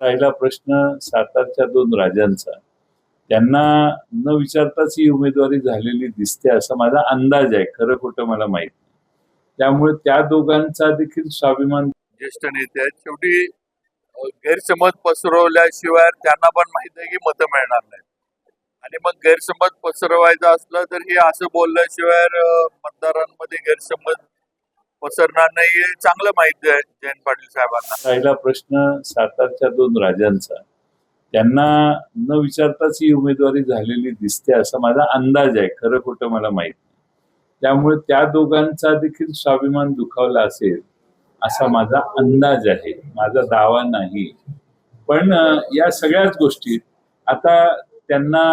राहिला प्रश्न सातारच्या दोन राजांचा. त्यांना न विचारताच ही उमेदवारी झालेली दिसते असा माझा अंदाज आहे. खरं खोटं मला माहित नाही. त्यामुळे त्या दोघांचा देखील स्वाभिमान. ज्येष्ठ नेते आहेत. शेवटी गैरसमज पसरवल्याशिवाय त्यांना पण माहित आहे की मतं मिळणार नाहीत. आणि मग गैरसमज पसरवायचा असलं तर हे असं बोलल्याशिवाय मतदारांमध्ये गैरसमज पसरणार नाही हे चांगलं माहिती आहे जयंत पाटील साहेबांना. राहिला प्रश्न सातारच्या दोन राजांचा. त्यांना न विचारताच ही उमेदवारी झालेली दिसते असा माझा अंदाज आहे. खरं खोटं मला माहित नाही. त्यामुळे त्या दोघांचा देखील स्वाभिमान दुखावला असेल असा माझा अंदाज आहे. माझा दावा नाही. पण या सगळ्याच गोष्टी आता त्यांना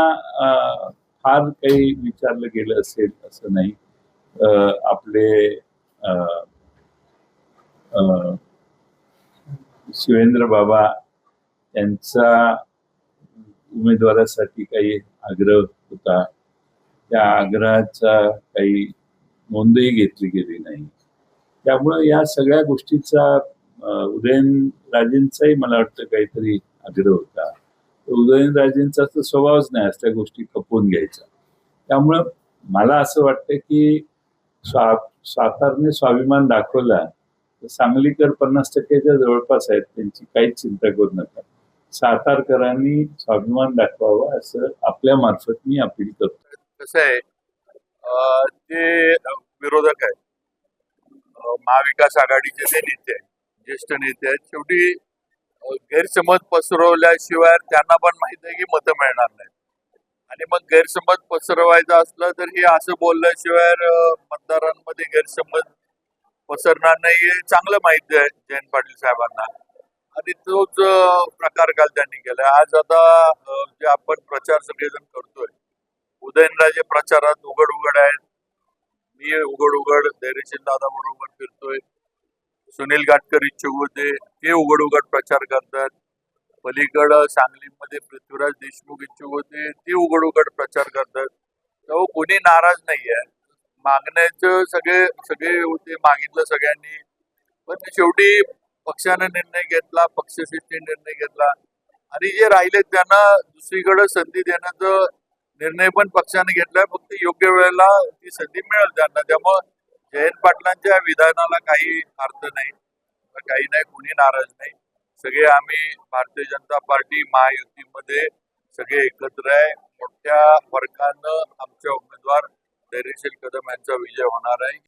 फार काही विचारलं गेलं असेल असं नाही. आपले शिवेंद्र बाबा यांचा उमेदवारासाठी काही आग्रह होता. त्या आग्रहाचा काही नोंदही घेतली गेली नाही. त्यामुळे या सगळ्या गोष्टीचा उदयनराजेंचाही मला वाटतं काहीतरी आग्रह होता. उदयनराजेंचा तर स्वभावच नाही असल्या गोष्टी खपवून घ्यायचा. त्यामुळं मला असं वाटतं की सातारने स्वाभिमान दाखवला तर सांगलीकर 50% जवळपास आहेत. त्यांची काहीच चिंता करू नका. सातारकरांनी स्वाभिमान दाखवावा असं आपल्या मार्फत मी अपील करतो. कसं आहे ते विरोधक आहेत, महाविकास आघाडीचे ते नेते आहेत, ज्येष्ठ नेते आहेत. शेवटी गैरसमज पसरवल्याशिवाय त्यांना पण माहित आहे की मतं मिळणार नाहीत. आणि मग गैरसमज पसरवायचा असलं तर हे असं बोलल्याशिवाय मतदारांमध्ये गैरसमज पसरणार नाही हे चांगलं माहिती आहे जयंत पाटील साहेबांना. आणि तोच प्रकार काल त्यांनी केला. आज आता जे आपण प्रचार सगळेजण करतोय, उदयनराजे प्रचारात उघड आहेत. मी उघड धैर्यशील दादा बरोबर फिरतोय. सुनील गाटकर इच्छुक होते, ते उघड प्रचार करतात. पलीकडं सांगलीमध्ये पृथ्वीराज देशमुख इच्छुक होते, ते उघड प्रचार करतात. तेव्हा कोणी नाराज नाहीये. मागण्याचं सगळे होते, मागितलं सगळ्यांनी. पण शेवटी पक्षाने निर्णय घेतला, पक्षश्रेष्ठी निर्णय घेतला. आणि जे राहिले त्यांना दुसरीकडे संधी देण्याचा निर्णय पण पक्षाने घेतलाय. फक्त योग्य वेळेला ती संधी मिळेल त्यांना. त्यामुळे जयंत पाटलांच्या विधानाला काही अर्थ नाही, कोणी नाराज नाही. सगळे आम्ही भारतीय जनता पार्टी महायुतीमध्ये सगळे एकत्र आहे. मोठ्या फरकानं आमच्या उमेदवार धैर्यशील कदम यांचा विजय होणार आहे.